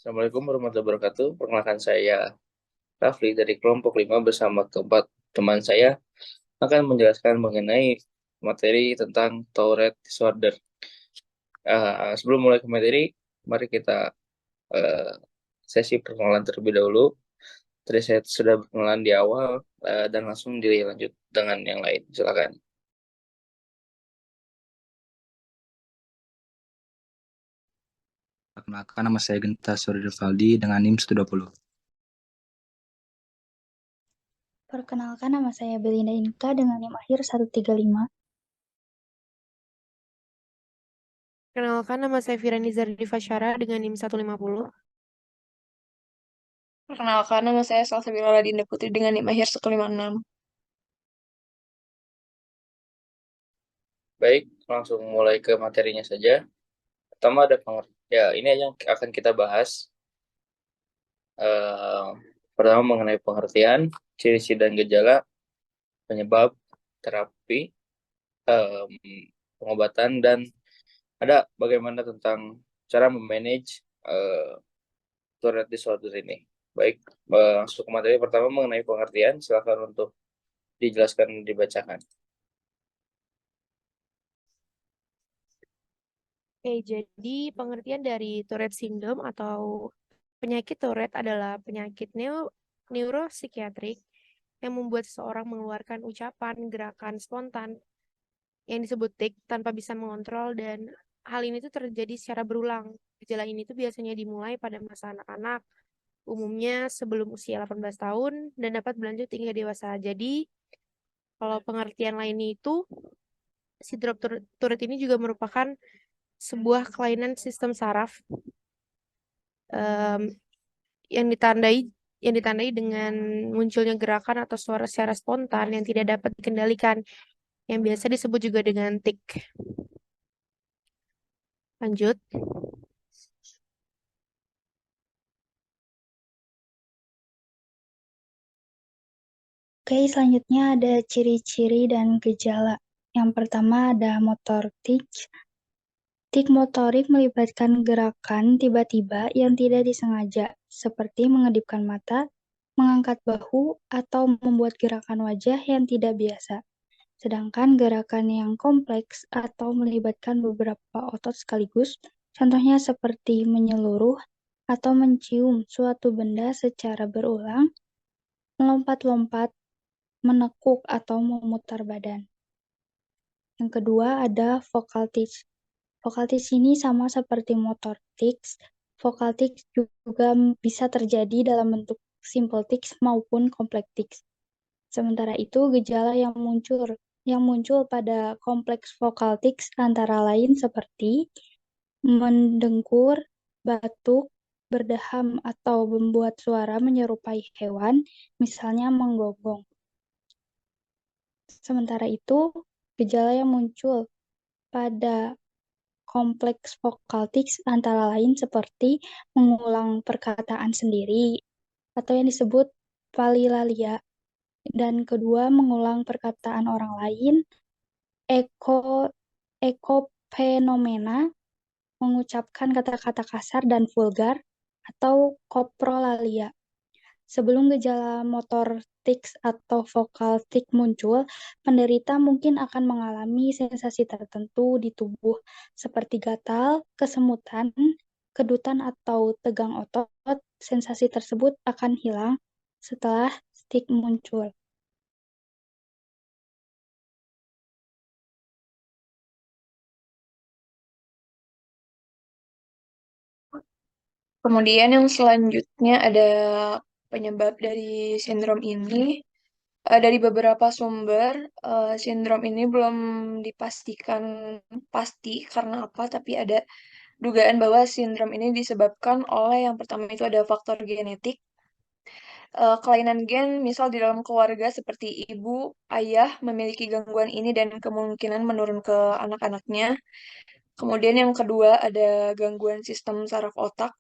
Assalamualaikum warahmatullahi wabarakatuh. Perkenalkan saya Rafli dari kelompok 5 bersama keempat teman saya akan menjelaskan mengenai materi tentang Tourette disorder. Sebelum mulai ke materi, mari kita eh, sesi perkenalan terlebih dahulu. Tadi saya sudah perkenalan di awal dan langsung dilanjut dengan yang lain. Silakan. Perkenalkan, nama saya Genta Suryavaldi dengan NIM 120. Perkenalkan, nama saya Belinda Inka dengan NIM akhir 135. Kenalkan, nama saya Firani Zardifa Syara dengan NIM 150. Perkenalkan, nama saya Salsabila Ladinda Putri dengan NIM akhir 156. Baik, langsung mulai ke materinya saja. Pertama ada ya ini aja yang akan kita bahas. Eh, Pertama mengenai pengertian, ciri-ciri dan gejala, penyebab, terapi, em, pengobatan, dan ada bagaimana tentang cara memanage Tourette disorder ini. Baik, langsung ke materi pertama mengenai pengertian, silakan untuk dijelaskan, dibacakan. Oke, jadi pengertian dari Tourette syndrome atau penyakit Tourette adalah penyakit neuropsikiatrik yang membuat seseorang mengeluarkan ucapan, gerakan spontan yang disebut tic tanpa bisa mengontrol, dan hal ini tuh terjadi secara berulang. Gejala ini tuh biasanya dimulai pada masa anak-anak, umumnya sebelum usia 18 tahun dan dapat berlanjut hingga dewasa. Jadi, kalau pengertian lainnya itu, sindrom Tourette ini juga merupakan sebuah kelainan sistem saraf em, yang ditandai dengan munculnya gerakan atau suara secara spontan yang tidak dapat dikendalikan, yang biasa disebut juga dengan tic. Lanjut. Oke, selanjutnya ada ciri-ciri dan gejala. Yang pertama ada motor tics. Tic motorik melibatkan gerakan tiba-tiba yang tidak disengaja, seperti mengedipkan mata, mengangkat bahu, atau membuat gerakan wajah yang tidak biasa. Sedangkan gerakan yang kompleks atau melibatkan beberapa otot sekaligus, contohnya seperti menyeluruh atau mencium suatu benda secara berulang, melompat-lompat, menekuk, atau memutar badan. Yang kedua ada vocal tics. Vocal tics ini sama seperti motor tics. Vocal tics juga bisa terjadi dalam bentuk simple tics maupun complex tics. Sementara itu, gejala yang muncul pada kompleks vocal tics antara lain seperti mendengkur, batuk, berdaham, atau membuat suara menyerupai hewan, misalnya menggonggong. Sementara itu, gejala yang muncul pada kompleks vokal tics antara lain seperti mengulang perkataan sendiri atau yang disebut palilalia, dan kedua mengulang perkataan orang lain, eko ekofenomena, mengucapkan kata-kata kasar dan vulgar, atau koprolalia. Sebelum gejala motor tics atau vokal tic muncul, penderita mungkin akan mengalami sensasi tertentu di tubuh seperti gatal, kesemutan, kedutan, atau tegang otot. Sensasi tersebut akan hilang setelah tic muncul. Kemudian yang selanjutnya ada penyebab dari sindrom ini. Dari beberapa sumber, sindrom ini belum dipastikan pasti karena apa, tapi ada dugaan bahwa sindrom ini disebabkan oleh yang pertama itu ada faktor genetik, kelainan gen, misal di dalam keluarga seperti ibu, ayah memiliki gangguan ini dan kemungkinan menurun ke anak-anaknya. Kemudian yang kedua ada gangguan sistem saraf otak.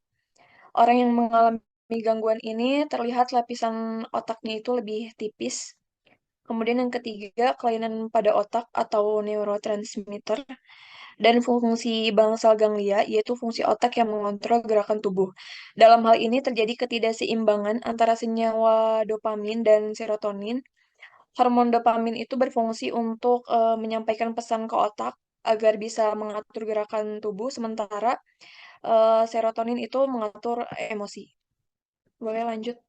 Orang yang mengalami gangguan ini terlihat lapisan otaknya itu lebih tipis. Kemudian yang ketiga, kelainan pada otak atau neurotransmitter. dan fungsi bangsal ganglia, yaitu fungsi otak yang mengontrol gerakan tubuh. Dalam hal ini terjadi ketidakseimbangan antara senyawa dopamin dan serotonin. Hormon dopamin itu berfungsi untuk menyampaikan pesan ke otak agar bisa mengatur gerakan tubuh, sementara serotonin itu mengatur emosi. Boleh lanjut?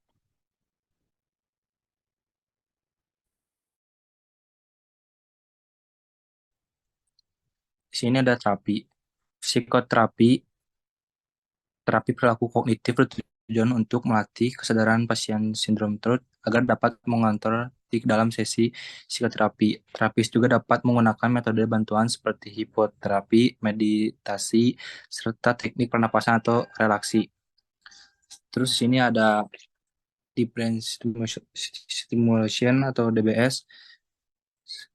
Di sini ada terapi. Psikoterapi, terapi perilaku kognitif bertujuan untuk melatih kesadaran pasien sindrom Tourette agar dapat mengontrol di dalam sesi psikoterapi. Terapis juga dapat menggunakan metode bantuan seperti hipnoterapi, meditasi, serta teknik pernapasan atau relaksi. Terus di sini ada deep brain stimulation atau DBS,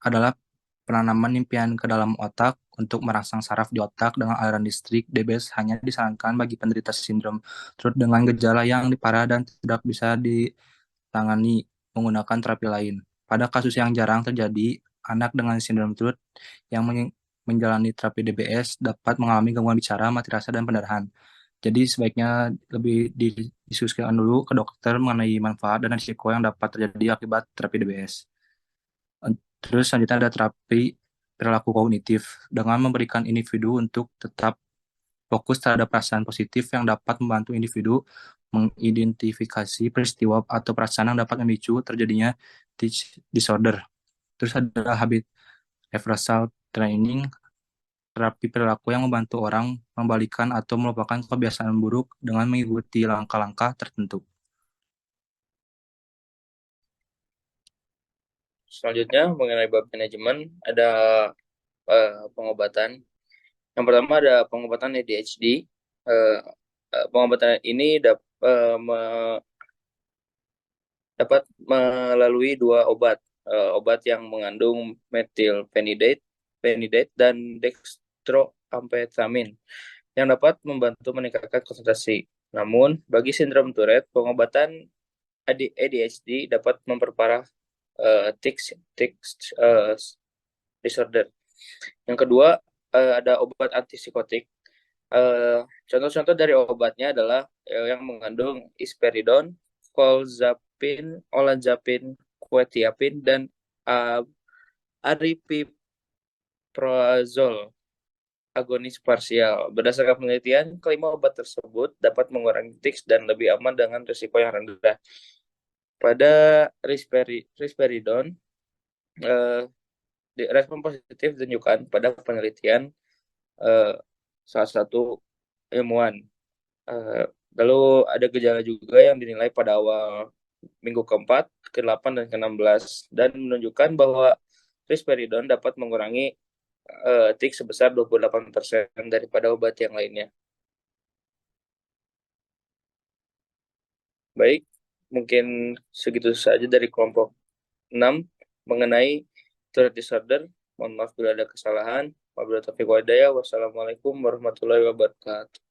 adalah penanaman impian ke dalam otak untuk merangsang saraf di otak dengan aliran listrik. DBS hanya disarankan bagi penderita sindrom Tourette dengan gejala yang parah dan tidak bisa ditangani menggunakan terapi lain. Pada kasus yang jarang terjadi, anak dengan sindrom Tourette yang menjalani terapi DBS dapat mengalami gangguan bicara, mati rasa, dan pendarahan. Jadi sebaiknya lebih didiskusikan dulu ke dokter mengenai manfaat dan risiko yang dapat terjadi akibat terapi DBS. Terus selanjutnya ada terapi perilaku kognitif dengan memberikan individu untuk tetap fokus terhadap perasaan positif yang dapat membantu individu mengidentifikasi peristiwa atau perasaan yang dapat memicu terjadinya disorder. Terus ada habit reversal training, terapi perilaku yang membantu orang membalikan atau melupakan kebiasaan buruk dengan mengikuti langkah-langkah tertentu. Selanjutnya mengenai bab manajemen ada pengobatan. Yang pertama ada pengobatan ADHD. Pengobatan ini dapat melalui dua obat. Obat yang mengandung methylphenidate dan dextroamphetamine yang dapat membantu meningkatkan konsentrasi. Namun, bagi sindrom Tourette, pengobatan ADHD dapat memperparah tics disorder. Yang kedua, ada obat antipsikotik. Contoh-contoh dari obatnya adalah yang mengandung isperidon, clozapine, olanzapine, quetiapine, dan aripiprazole agonis parsial. Berdasarkan penelitian, kelima obat tersebut dapat mengurangi tics dan lebih aman dengan risiko yang rendah. Pada risperidon, respon positif ditunjukkan pada penelitian salah satu ilmuwan. Lalu ada gejala juga yang dinilai pada awal minggu ke-4, ke-8, dan ke-16 dan menunjukkan bahwa risperidon dapat mengurangi tics sebesar 28% daripada obat yang lainnya. Baik, mungkin segitu saja dari kelompok 6 mengenai Tourette disorder. Mohon maaf bila ada kesalahan. Wabillahi taufiq wal hidayah. Wassalamualaikum warahmatullahi wabarakatuh.